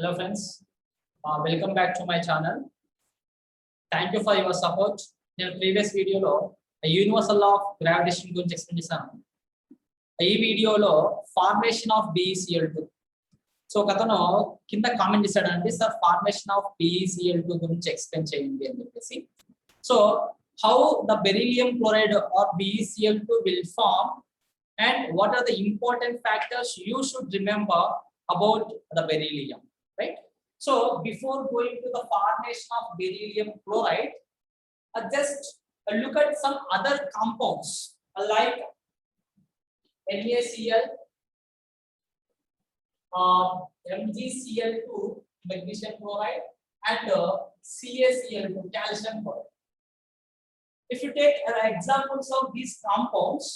Hello friends, welcome back to my channel. Thank you for your support. In the previous video lo universal law of gravitation గురించి explain చేశాను. ఈ వీడియోలో formation of BeCl2. So ఒకతను కింద comment చేశాడండి, sir formation of BeCl2 గురించి explain చేయండి అని చెప్పేసి. So how the beryllium chloride or BeCl2 will form and what are the important factors you should remember about the beryllium, right? So before going to the formation of beryllium chloride, just look at some other compounds like NaCl, MgCl2 magnesium chloride and CaCl2 calcium chloride. If you take examples of these compounds,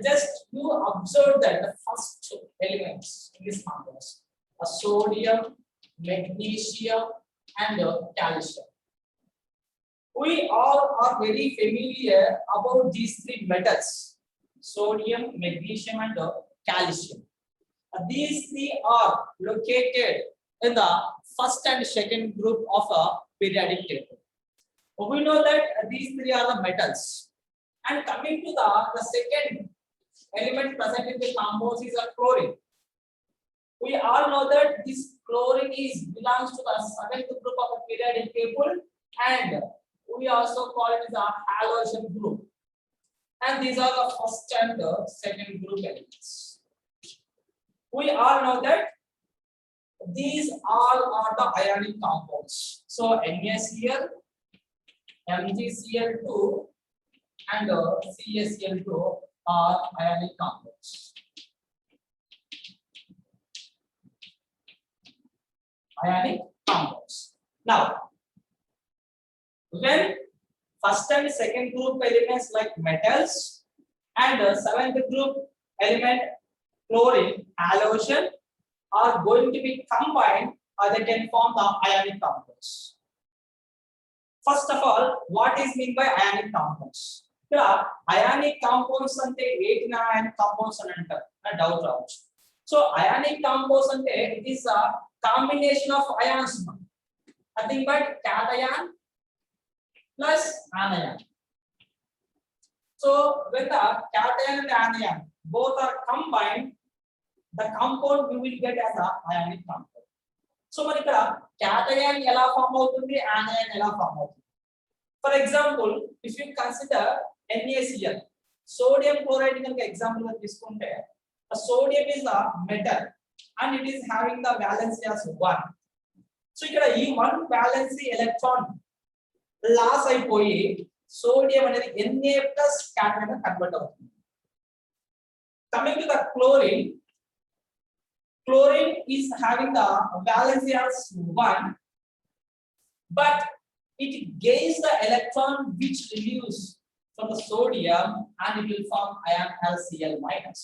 just you observe that the first elements in these compounds are sodium, magnesium and calcium. We all are very familiar about these three metals: sodium, magnesium and calcium. These three are located in the first and second group of a periodic table. We know that these three are the metals. And coming to the second element present in the compounds is a chlorine. We all know that this chlorine belongs to the seventh group of a periodic table, and we also call it the halogen group. And these are the first and the second group elements. We all know that these all are the ionic compounds. So NaCl, MgCl2 and CaCl2 are ionic compounds. Ionic compounds. Now, when first and second group elements like metals and seventh group element chlorine, halogen are going to be combined, they can form the ionic compounds. First of all, what is meant by ionic compounds? Ionic compounds ante 18 ionic compounds అని అంటారు, నా doubt రావచ్చు. So ionic compounds అంటే it is a combination of ions, nothing but cation plus anion. So when the cation and anion both are combined, the compound we will get as a ionic compound. So మరి ఇక్కడ cation ఎలా form అవుతుంది, anion ఎలా form అవుతుంది? For example, if you consider NaCl, sodium chloride కనుక example గా తీసుకుంటే, a sodium is a metal and it is having the valency as 1. So ఇక్కడ ఈ 1 valency electron లాస్ అయిపోయి సోడియం అనేది Na plus cation గా కన్వర్ట్ అవుతుంది. Coming to the chlorine, chlorine is having the valency as 1, but it gains the electron which removes from the sodium and it will form ion Cl minus.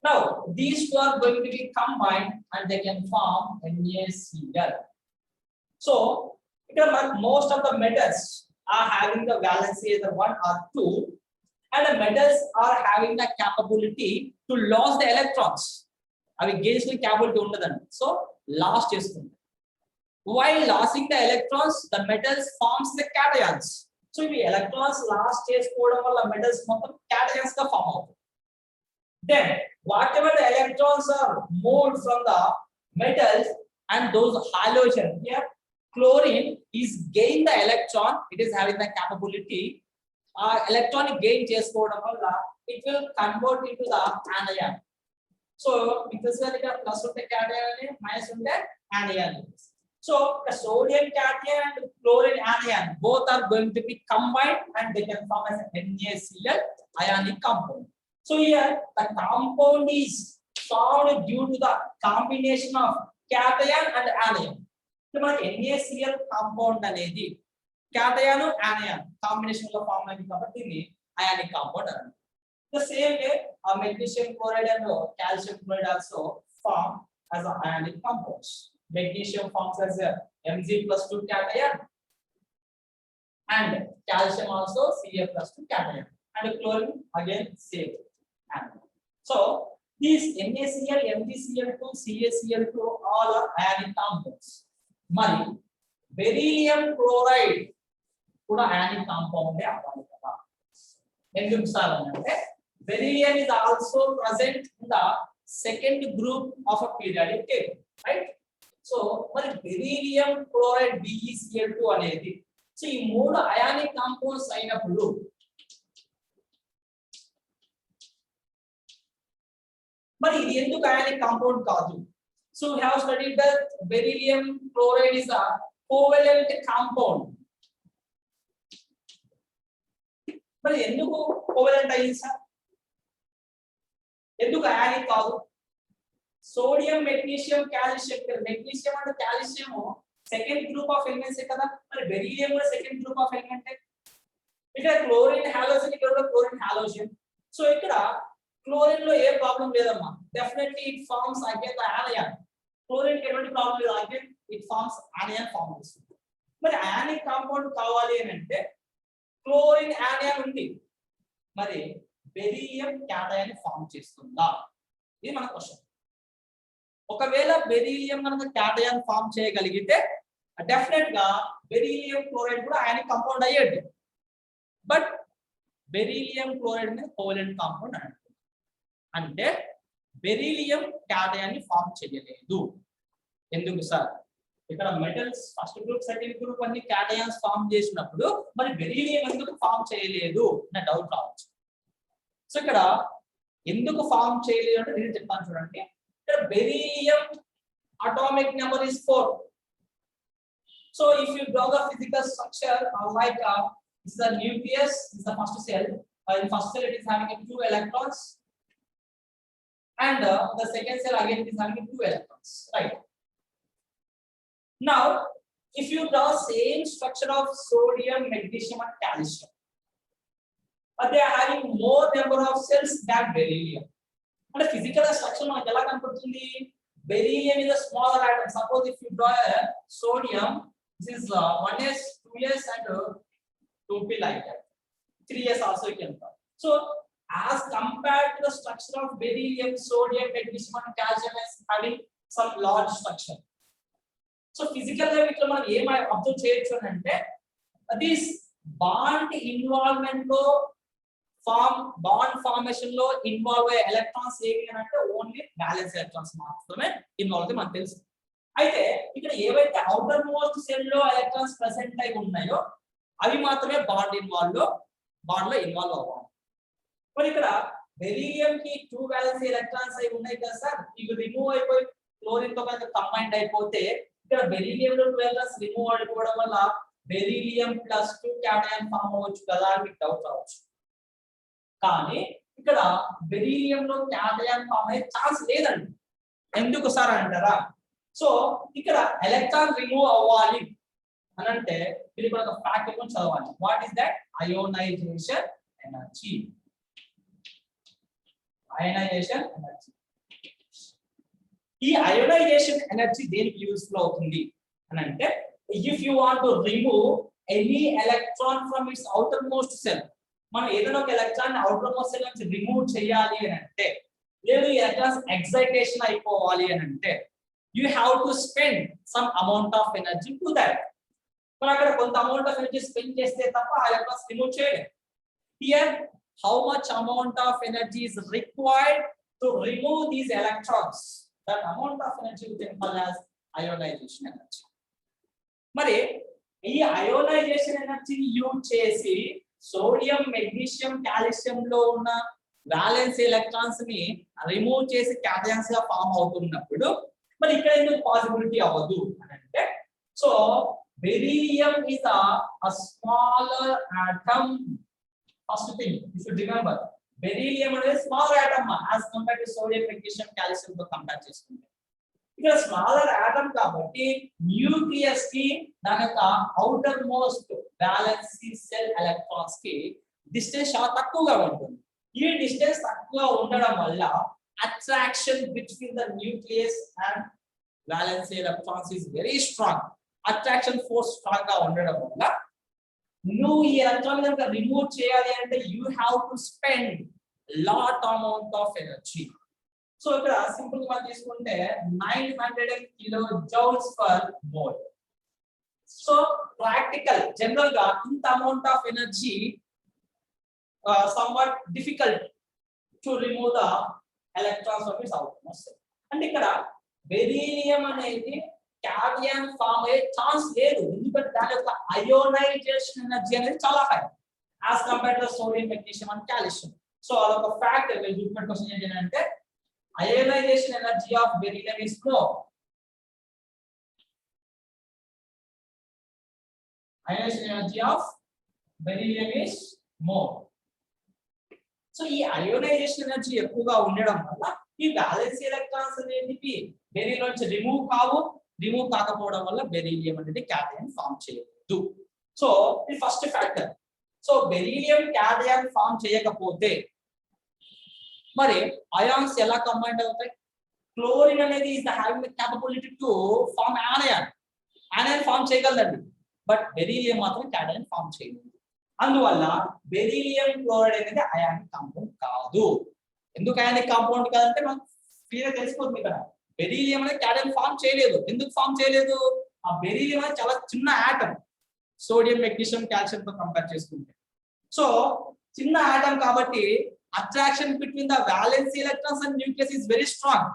Now these two are going to be combined and they can form NaCl. So most of the metals are having the valency either 1 or 2, and the metals are having the capability to lose the electrons. అవి gains capability ఉండదండి, so loss చేస్తుంది. While losing the electrons, the metals forms the cations. So if electrons lost చేసుకోవడం వల్ల metals మొత్తం cations గా form అవుతాయి. Then whatever the electrons are moved from the metals and those halogen, here chlorine is gain the electron, it is having the capability electronic gain చేసుకోవడం వల్ల it will convert into the anion. So because ఇక్కడ plus ఉంటే cation, minus ఉంటే anion. So the sodium cation and chlorine anion both are going to be combined and they can form as NaCl ionic compound. So here the compound is formed due to the combination of cation and anion. So మనకి NaCl compound అనేది cation anion combination లో form అయింది కాబట్టి ఇది ionic compound అంటారు. The same way magnesium chloride and calcium chloride also form as ionic compounds. Magnesium forms as a Mg+2 cation and calcium also Ca+2 cation, and chlorine again same. So These NaCl, MgCl2, CaCl2 all are ionic compounds. మరి beryllium chloride కూడా ionic compound అవ్వాలి కదా. ఎందుకు sir అంటే beryllium is also present in the second group of a periodic table, right? So మరి beryllium chloride BeCl2 అనేది so ఈ మూడు ionic compounds అయినప్పుడు మరి ఇది ఎందుకు ionic compound కాదు? So we have studied that beryllium chloride is a covalent compound. మరి ఎందుకు కోవలెంట్ అయ్యింది సార్? ఎందుకు ionic కాదు? సోడియం మెగ్నీషియం కాల్షియం, మెగ్నీషియం అంటే calcium second group of elements కదా, మరి బెరీలియం కూడా సెకండ్ గ్రూప్ ఆఫ్ ఎలిమెంట్. ఇక్కడ క్లోరిన్ హాలోజన్, ఇక్కడ కూడా క్లోరిన్ హాలోజన్. సో ఇక్కడ క్లోరిన్ లో ఏ ప్రాబ్లం లేదమ్మా, definitely it forms again the anion. Chlorine కి ఎటువంటి ప్రాబ్లం లేదు, again it forms anion form చేస్తుంది. మరి ఆనిక్ కాంపౌండ్ కావాలి అని అంటే క్లోరిన్ ఆనయాన్ ఉంది, మరి బెరీలియం క్యాటయాన్ ఫార్మ్ చేస్తుందా? ఇది మన క్వశ్చన్. ఒకవేళ బెరీలియం కనుక క్యాటయాన్ ఫార్మ్ చేయగలిగితే డెఫినెట్ గా బెరీలియం క్లోరైడ్ కూడా ఆనిక్ కాంపౌండ్ అయ్యేది. బట్ బెరీలియం క్లోరైడ్ అనేది కోవలెంట్ కాంపౌండ్ అని అంటే బెరీలియం క్యాటయాన్ని ఫార్మ్ చేయలేదు. ఎందుకు సార్? ఇక్కడ metals first group second group అన్ని క్యాటయాన్స్ ఫార్మ్ చేసినప్పుడు మరి బెరీలియం ఎందుకు ఫార్మ్ చేయలేదు అనే డౌట్ రావచ్చు. సో ఇక్కడ ఎందుకు ఫార్మ్ చేయలేదు అంటే నేను చెప్తాను చూడండి. ఇక్కడ beryllium atomic number is 4. So if you draw the physical structure like this is the nucleus, this is the first cell. In first cell it is having 2 electrons, and the second cell again it is having 2 electrons, right? Now if you draw same structure of sodium, magnesium and calcium, but they are having more number of cells than beryllium. And the physical structure మనకి ఎలా కనపడుతుంది? Beryllium is a smaller atom. Suppose if you draw a sodium, this is 1s, 2s and 2p like that. 3s also you can draw. So as compared to the structure of beryllium, sodium, magnesium and calcium is having some large structure. So physical గా ఇట్లా మనం ఏం observe చేయొచ్చు అంటే this bond involvement లో bond formation లో involve అయ్యే electrons ఏవి అంటే ఓన్లీ బ్యాలెన్స్ ఎలక్ట్రాన్స్ మాత్రమే ఇన్వాల్వ్ అవుతాయి మనకు తెలుసు. అయితే ఇక్కడ ఏవైతే అవుటర్ మోస్ట్ సెల్ లో ఎలక్ట్రాన్స్ ప్రెసెంట్ అయి ఉన్నాయో అవి మాత్రమే బాండ్ లో ఇన్వాల్వ్ అవ్వాలి. మరి ఇక్కడ బెరీలియం కి 2 బ్యాలెన్స్ ఎలక్ట్రాన్స్ అయి ఉన్నాయి కదా సార్, ఇవి రిమూవ్ అయిపోయి క్లోరిన్ తో కనుక కంబైండ్ అయిపోతే ఇక్కడ బెరీలియం లో 2 ఎలక్ట్రాన్స్ రిమూవ్ అయిపోవడం వల్ల బెరీలియం +2 క్యాటయాన్ ఫామ్ అవ్వచ్చు కదా అని మీకు డౌట్ రావచ్చు. కానీ ఇక్కడ బెరీలియం లో క్యాటయాన్ ఫామ్ అయ్యే ఛాన్స్ లేదండి. ఎందుకు సార్ అంటారా? సో ఇక్కడ ఎలక్ట్రాన్ రిమూవ్ అవ్వాలి అని అంటే మీరు ఇక్కడ ఒక ఫ్యాక్ట్ కొంచెం చదవాలి. What is that? Ionization energy. Ionization energy. ఈ అయోనైజేషన్ ఎనర్జీ దేనికి యూస్ఫుల్ అవుతుంది అని అంటే if you want to remove any electron from its outermost shell, మనం ఏదైనా ఒక ఎలక్ట్రాన్ అవుటర్ మోస్ట్ సెల్ నుంచి రిమూవ్ చేయాలి అని అంటే, లేదు ఈ ఎలక్ట్రాన్స్ ఎక్సైటేషన్ అయిపోవాలి అని అంటే you have to spend some amount of energy to that. మనం అక్కడ కొంత అమౌంట్ ఆఫ్ ఎనర్జీ స్పెండ్ చేస్తే తప్ప ఆ ఎలక్ట్రాన్స్ రిమూవ్ చేయలేం. Here how much amount of energy is required to remove these electrons? That amount of energy we can call as ionization energy. మరి ఈ ionisation ఎనర్జీని యూజ్ చేసి సోడియం, మెగ్నీషియం, కాల్షియం లో ఉన్న వాలెన్స్ ఎలక్ట్రాన్స్ ని remove చేసి cations గా form అవుతున్నప్పుడు మరి ఇక్కడ ఎందుకు పాసిబిలిటీ అవ్వదు అని అంటే, so beryllium is a smaller atom. First thing you should remember, beryllium అనేది small atom as compared to sodium, magnesium, calcium తో కంపేర్ చేసుకుంటే. ఇక్కడ స్మాలర్ ఆటమ్ కాబట్టి న్యూక్లియస్ కి దాని యొక్క outermost valence shell electrons కి డిస్టెన్స్ చాలా తక్కువగా ఉంటుంది. ఈ డిస్టెన్స్ తక్కువగా ఉండడం వల్ల attraction between the nucleus and balance electrons is very strong. Attraction force strong గా ఉండడం వల్ల నువ్వు ఈ ఎలక్ట్రాన్ కనుక రిమూవ్ చేయాలి అంటే you have to spend lot amount of energy. So ఇక్కడ సింపుల్ గా తీసుకుంటే 900 kilo joules per mole. So practical general గా ఇంత amount of energy somewhat difficult to remove the electrons of its atmosphere. అంటే ఇక్కడ బెరీలియం అనేది క్యాడియన్ ఫామ్ అయ్యే chance లేదు, ఎందుకంటే దాని యొక్క అయోనైజేషన్ ఎనర్జీ అనేది చాలా high as compare to sodium, magnesium and calcium. So అదొక ఫ్యాక్ట్. మీరు చూసిన క్వశ్చన్ ఏంటంటే ionization energy of beryllium is low. Ionization energy of beryllium is more. So ఈ అయోనైజేషన్ ఎనర్జీ ఎక్కువగా ఉండడం వల్ల ఈ వ్యాలెన్స్ ఎలక్ట్రాన్స్ అనేవి బెరీలియం నుంచి రిమూవ్ కాకపోవడం వల్ల బెరీలియం అనేది క్యాటయన్ ఫామ్ చేయదు. సో ఇది first factor. So beryllium cation form చేయకపోతే మరి అయాన్స్ ఎలా కంబైండ్ అవుతాయి? క్లోరిన్ అనేది is the having the capability to form anion form చేయగలదండి, బట్ బెరీలియం మాత్రం క్యాటయన్ ఫామ్ చేయలేదు. అందువల్ల బెరీలియం క్లోరైడ్ అనేది అయానిక్ కాంపౌండ్ కాదు. ఎందుకు అయానిక్ కాంపౌండ్ కాదంటే మనకు క్లియర్ తెలిసిపోతుంది ఇక్కడ. బెరీలియం అనేది క్యాటయన్ ఫామ్ చేయలేదు. ఎందుకు ఫామ్ చేయలేదు? ఆ బెరీలియం అనేది చాలా చిన్న ఆటం, సోడియం, మెగ్నీషియం, కాల్షియం తో కంపేర్ చేసుకుంటే. సో చిన్న ఆటం కాబట్టి attraction between the valence electrons and nucleus is very strong.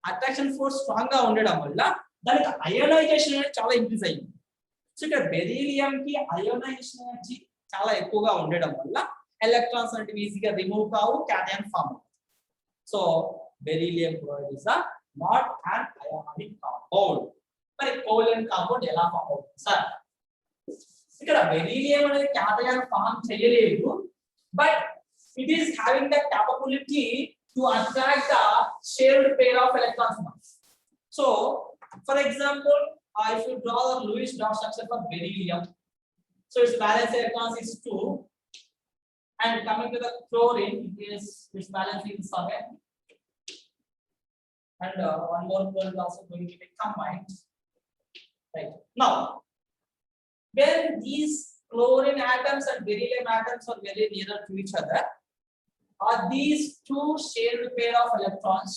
Attraction force strong గా ఉండడం వల్ల దానికి అయోనైజేషన్ అనేది చాలా ఇంక్రీజ్ అయ్యింది. సో ఇక్కడ బెరీలియం కి అయోనైజేషన్ ఎనర్జీ చాలా ఎక్కువగా ఉండడం వల్ల ఎలక్ట్రాన్స్ అంటే ఈజీగా రిమూవ్ కావు, cation form. So beryllium chloride is not an ionic compound. మరి కోవలెంట్ కాంపౌండ్ ఎలా ఫామ్ అవుతుంది సార్? ఇక్కడ బెరీలియం అనేది క్యాటయన్ ఫామ్ చేయలేదు, but it is having the capability to attract the shared pair of electrons. So for example, if you draw the Lewis dot structure for beryllium, so its valence electrons is 2, and coming to the chlorine, its valence is 7, and one more is also going to be combined. Right now, when these chlorine atoms and beryllium atoms are very nearer to each other, are these two shared pair of electrons?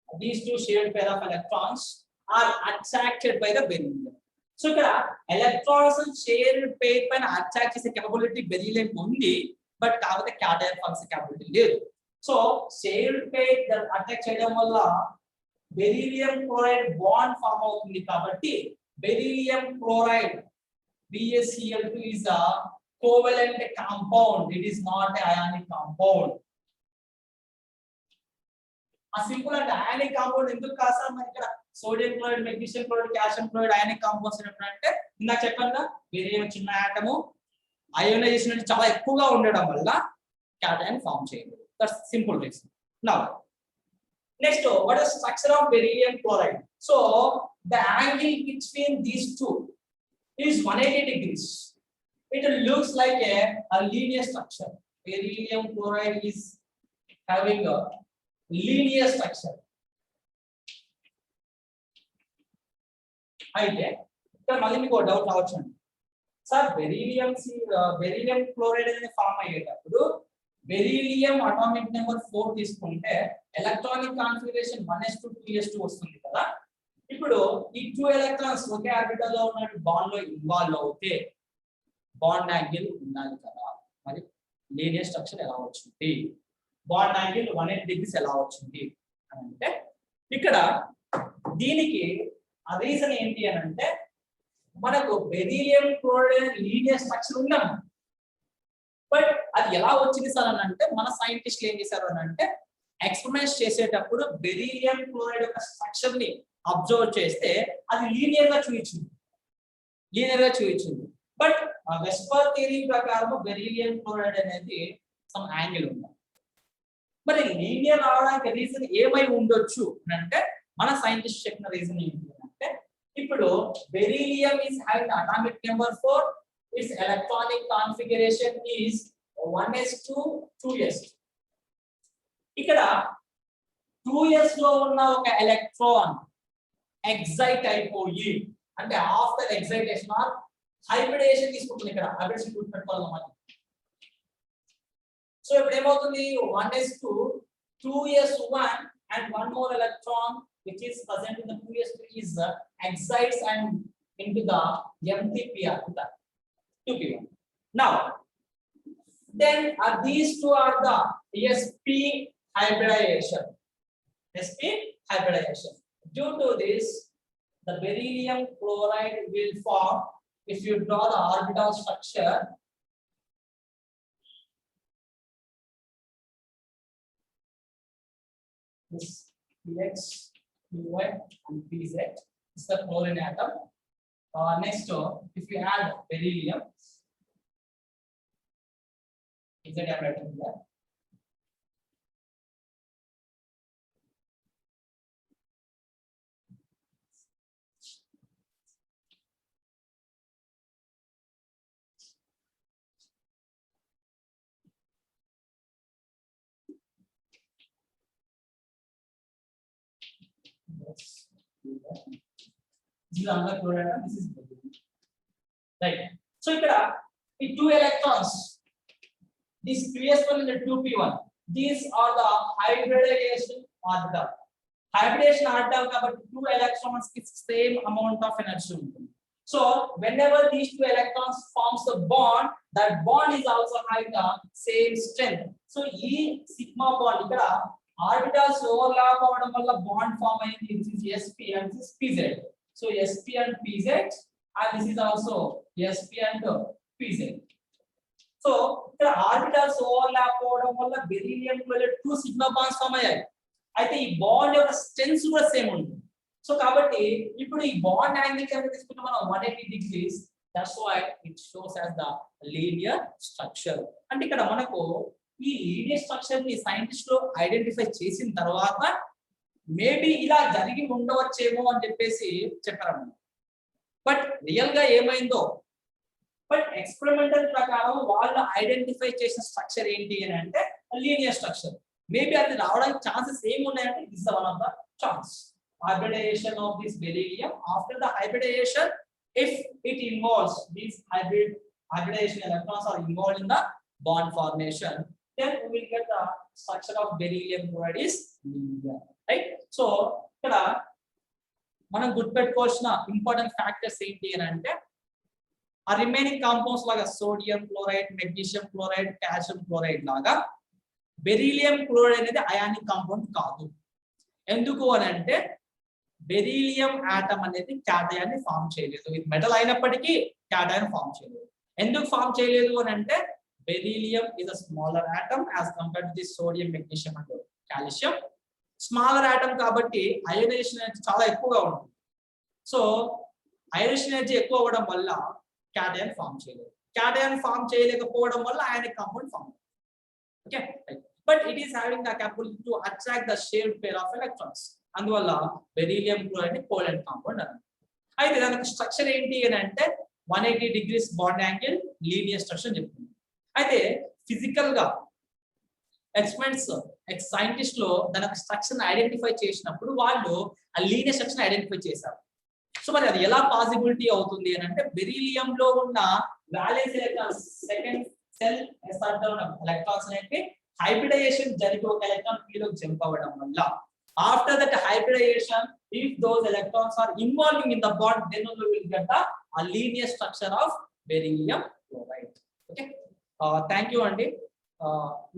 These two shared pair of electrons are attracted by the beryllium. So ఇక్కడ electrons shared pair పైన attract చేసే capability beryllium ఉంది, but కాకపోతే క్యాటయన్ form చేసే capability లేదు. So shared pair attract చేయడం వల్ల beryllium chloride bond form అవుతుంది. కాబట్టి beryllium chloride BaCl2 is a covalent compound. It is not an ionic compound. A simple and ionic compound ఎందుకు కాదు సార్? మరి ఇక్కడ sodium chloride, magnesium chloride, calcium chloride ionic compounds అంటే ఇందాక చెప్పాను, beryllium చిన్న ఆటము, అయోనైజేషన్ అనేది చాలా ఎక్కువగా ఉండడం వల్ల క్యాటయన్ ఫామ్ చేయలేదు. That's simple reason. Now next, what is structure of beryllium chloride? So the angle between these two is 180 degrees. It looks like a linear structure. Beryllium chloride is having a linear structure. అయితే ఇక్కడ మళ్ళీ మీకు ఒక doubt రావచ్చు అండి, sir beryllium chloride అనేది form అయ్యేటప్పుడు beryllium atomic number 4 తీసుకుంటే ఎలక్ట్రానిక్ కాన్ఫిగరేషన్ 1s2 2s2 వస్తుంది కదా. ఇప్పుడు ఈ 2 ఎలక్ట్రాన్స్ ఒకే ఆర్బిటల్ లో ఉన్న బాండ్ లో ఇన్వాల్వ్ అవుతే బాండ్ యాంగిల్ ఉండాలి కదా. మరి లీనియర్ స్ట్రక్చర్ ఎలా వచ్చింది? బాండ్ యాంగిల్ 180 degrees ఎలా వచ్చింది అంటే ఇక్కడ దీనికి ఆ రీజన్ ఏంటి అని అంటే మనకు బెరీలియం క్లోరైడ్ లీనియర్ స్ట్రక్చర్ ఉన్నాం, బట్ అది ఎలా వచ్చింది సార్ అని అంటే మన సైంటిస్టులు ఏం చేశారు అని అంటే ఎక్స్పెరిమెంట్స్ చేసేటప్పుడు బెరీలియం క్లోరైడ్ యొక్క స్ట్రక్చర్ ని అబ్జర్వ్ చేస్తే అది లీనియర్ గా చూపించింది. బట్ వెస్పర్ థియరీ ప్రకారం బెరీలియం క్లోరైడ్ అనేది సమ్ యాంగిల్ ఉంది. మరి లీనియర్ అవడానికి రీజన్ ఏమై ఉండొచ్చు అంటే మన సైంటిస్ట్ చెప్పిన రీజన్ ఏంటి అంటే ఇప్పుడు beryllium is having atomic number 4, its electronic configuration is 1s2 2s. ఇక్కడ 2s లో ఉన్న ఒక ఎలక్ట్రాన్ ఎక్సైట్ అయిపోయి అంటే ఆఫ్టర్ ఎక్సైటేషన్ ఆర్ హైబ్రిడేషన్ తీసుకుంటుంది. ఇక్కడ హైబ్రిడేషన్ గుర్తుపెట్టుకోవాలి మనం. సో ఇప్పుడు ఏమవుతుంది, 1s2 2s1 and one more electron which is present in the 2s2 is excites and into the empty p orbital 2p1. Now then these two are the sp hybridization. sp hybridization. Due to this, the beryllium chloride will form. If you draw the orbital structure, this px, py, and pz is the chlorine atom. Next, if you add beryllium, is it written here? This is another chloride atom. This is beryllium. Right. So here, the two electrons. This 2s1 and the 2p1. These are the hybridization orbital. Hybridization orbital కాబట్టి two electrons కి same amount of energy ఉంటుంది. So whenever these two electrons forms the bond, that bond is also having the same strength. So ఈ sigma bond ఇక్కడ orbitals overlap అవ్వడం వల్ల bond form అయింది. This is sp and this is pz. So sp and pz, and this is also sp and pz. So ఇక్కడ orbitals overlap అవడం వల్ల beryllium లో 2 sigma bonds form అయ్యాయి. అయితే ఈ బాండ్ యొక్క స్ట్రెంగ్త్ కూడా సేమ్ ఉంటుంది. సో కాబట్టి ఇప్పుడు ఈ బాండ్ యాంగిల్ కనుక తీసుకుంటే మనం 180 degrees. That's why it shows as the linear structure. అంటే ఇక్కడ మనకు ఈ లీనియర్ స్ట్రక్చర్ ని సైంటిస్ట్ లో ఐడెంటిఫై చేసిన తర్వాత మేబీ ఇలా జరిగి ఉండవచ్చేమో అని చెప్పేసి చెప్పారు. బట్ రియల్ గా ఏమైందో, బట్ ఎక్స్పెరిమెంటల్ ప్రకారం వాళ్ళు ఐడెంటిఫై చేసిన స్ట్రక్చర్ ఏంటి అని అంటే లీనియర్ స్ట్రక్చర్. మేబీ అది రావడానికి ఛాన్సెస్ ఏమి ఉన్నాయంటే this one of the chance. hybridization of this beryllium. After the hybridization, if it involves these hybridization electrons are involved in the bond formation, then we will get the structure of beryllium chloride is linear, right? So ఇక్కడ మనం గుర్తుపెట్టుకోవాల్సిన important factors ఏంటి అని అంటే ఆ remaining compounds లాగా sodium chloride, magnesium chloride, calcium chloride లాగా beryllium chloride అనేది అయానిక్ కాంపౌండ్ కాదు. ఎందుకు అని అంటే బెరీలియం ఆటం అనేది క్యాటయాన్ని ఫామ్ చేయలేదు. ఇది మెటల్ అయినప్పటికీ క్యాటయాన్ ఫామ్ చేయలేదు. ఎందుకు ఫామ్ చేయలేదు అని అంటే beryllium is a smaller atom as compared to the sodium, magnesium and calcium. Smaller atom కాబట్టి అయోనైజేషన్ అనేది చాలా ఎక్కువగా ఉంటుంది. సో అయోనైజేషన్ ఎనర్జీ ఎక్కువ అవ్వడం వల్ల క్యాటయాన్ ఫామ్ చేయలేదు. క్యాటయాన్ ఫామ్ చేయలేకపోవడం వల్ల ionic compound form. Okay, but it is having the capability to attract the shared pair of electrons. అందువల్ల బెరీలియం క్లోరైడ్ ని కోవలెంట్ కాంపౌండ్ అన్నారు. అయితే దానికి స్ట్రక్చర్ ఏంటి అని అంటే 180 degrees bond angle, linear structure చెప్తుంది. అయితే ఫిజికల్ గా ఎక్స్పెరిమెంట్స్ సైంటిస్ట్ లో దానికి స్ట్రక్చర్ ఐడెంటిఫై చేసినప్పుడు వాళ్ళు ఆ లీనియర్ స్ట్రక్చర్ ఐడెంటిఫై చేశారు. సో మరి అది ఎలా పాసిబిలిటీ అవుతుంది అని అంటే బెరీలియం లో ఉన్న వాలెన్స్ ఎలక్ట్రాన్స్, సెకండ్ సెల్ ఎస్ఆర్లో ఉన్న ఎలక్ట్రాన్స్ అనేవి హైబ్రిడైజేషన్ జరిగి ఒక ఎలక్ట్రాన్ p లోకి జంప్ అవ్వడం వల్ల after that hybridization, if those electrons are involving in the bond, then only we will get the linear structure of beryllium chloride. Okay, thank you andi.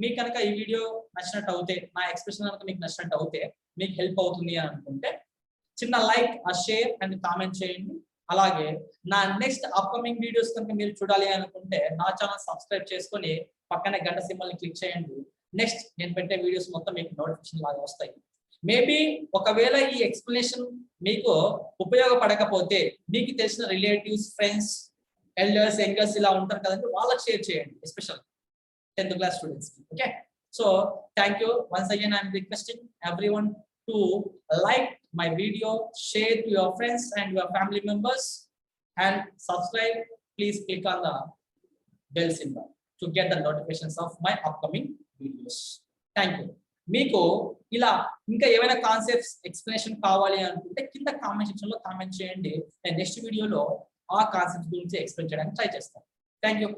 మీకు కనుక ఈ video నచ్చినట్టు అవుతే, నా ఎక్స్ప్రెషన్ కనుక మీకు నచ్చినట్టు అవుతే, మీకు హెల్ప్ అవుతుంది అని అనుకుంటే చిన్న లైక్, షేర్ అండ్ కామెంట్ చేయండి. అలాగే నా నెక్స్ట్ అప్కమింగ్ వీడియోస్ కనుక మీరు చూడాలి అనుకుంటే నా ఛానల్ సబ్స్క్రైబ్ చేసుకొని పక్కనే గంట సింబల్ ని క్లిక్ చేయండి. నెక్స్ట్ నేను పెట్టే వీడియోస్ మొత్తం మీకు నోటిఫికేషన్ లాగా వస్తాయి. మేబీ ఒకవేళ ఈ ఎక్స్ప్లెనేషన్ మీకు ఉపయోగపడకపోతే మీకు తెలిసిన రిలేటివ్స్, ఫ్రెండ్స్, ఎల్డర్స్, యంగర్స్ ఇలా ఉంటారు కదండి, వాళ్ళకి షేర్ చేయండి, special 10th class students. Okay, so thank you once again. I'm requesting everyone to like my video, share to your friends and your family members, and subscribe. Please click on the bell symbol to get the notifications of my upcoming videos. Thank you. మీకు ఇలా ఇంకా ఏమైనా concepts explanation కావాలి అనుకుంటే కింద comment section లో comment చేయండి. నేను నెక్స్ట్ వీడియోలో ఆ కాన్సెప్ట్స్ గురించి ఎక్స్ప్లెయిన్ చేయడానికి ట్రై చేస్తాను. Thank you.